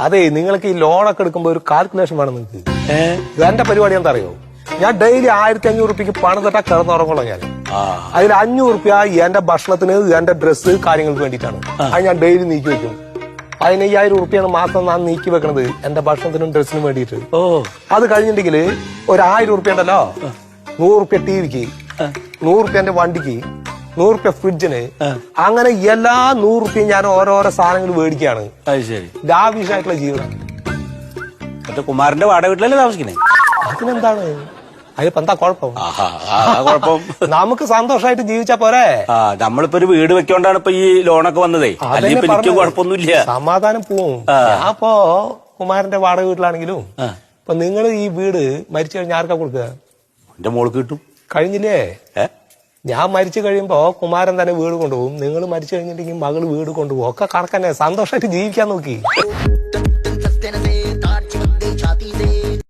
അതെ, നിങ്ങൾക്ക് ഈ ലോണൊക്കെ എടുക്കുമ്പോ ഒരു കാൽക്കുലേഷൻ വേണം നിങ്ങൾക്ക്. എന്റെ പരിപാടി എന്താ അറിയോ? ഞാൻ ഡെയിലി 1500 റുപ്യക്ക് പണം തട്ടാ കിടന്നുറങ്ങുള്ളൂ ഞാൻ. അതിൽ 500 റുപ്യ എന്റെ ഭക്ഷണത്തിന്, എന്റെ ഡ്രസ്സ് കാര്യങ്ങൾക്ക് വേണ്ടിയിട്ടാണ്. അത് ഞാൻ ഡെയിലി നീക്കി വെക്കും. 15,000 റുപ്യാണ് മാസം ഞാൻ നീക്കി വെക്കണത് എന്റെ ഭക്ഷണത്തിനും ഡ്രസ്സിനും വേണ്ടിയിട്ട്. അത് കഴിഞ്ഞിട്ടുണ്ടെങ്കിൽ ഒരു 1000 റുപ്യ ഉണ്ടല്ലോ, 100 റുപ്യ ടിവിക്ക്, 100 റുപ്യ എന്റെ വണ്ടിക്ക്, 100 റുപ്യ ഫ്രിഡ്ജിന്, അങ്ങനെ എല്ലാ 100 റുപ്യയും ഞാൻ ഓരോരോ സാധനങ്ങൾ മേടിക്കുകയാണ്. ലാവിഷായിട്ടുള്ള ജീവിതം. കുമാരന്റെ വാടക വീട്ടിലല്ലേ താമസിക്കണേ? അതിനെന്താണ്? അതിപ്പോ എന്താ കുഴപ്പം? കുഴപ്പം നമുക്ക് സന്തോഷമായിട്ട് ജീവിച്ചാ പോരെ. നമ്മളിപ്പോ ഒരു വീട് വെക്കോണ്ടാണ് ഇപ്പൊ ഈ ലോണൊക്കെ വന്നതേ. എനിക്ക് കുഴപ്പമൊന്നുമില്ല, സമാധാനം പോവും. അപ്പോ കുമാരന്റെ വാടക വീട്ടിലാണെങ്കിലും ഇപ്പൊ നിങ്ങൾ ഈ വീട് മരിച്ചു കഴിഞ്ഞാൽ ആർക്കാ കൊടുക്കുക? എന്റെ മോൾക്ക് കിട്ടും. കഴിഞ്ഞില്ലേ? ഞാൻ മരിച്ചു കഴിയുമ്പോ കുമാരൻ തന്നെ വീട് കൊണ്ടുപോകും, നിങ്ങൾ മരിച്ചു കഴിഞ്ഞിട്ടുണ്ടെങ്കിൽ മകള് വീട് കൊണ്ടുപോകും. ഒക്കെ കണക്കന്നെ. സന്തോഷമായിട്ട് ജീവിക്കാൻ നോക്കി.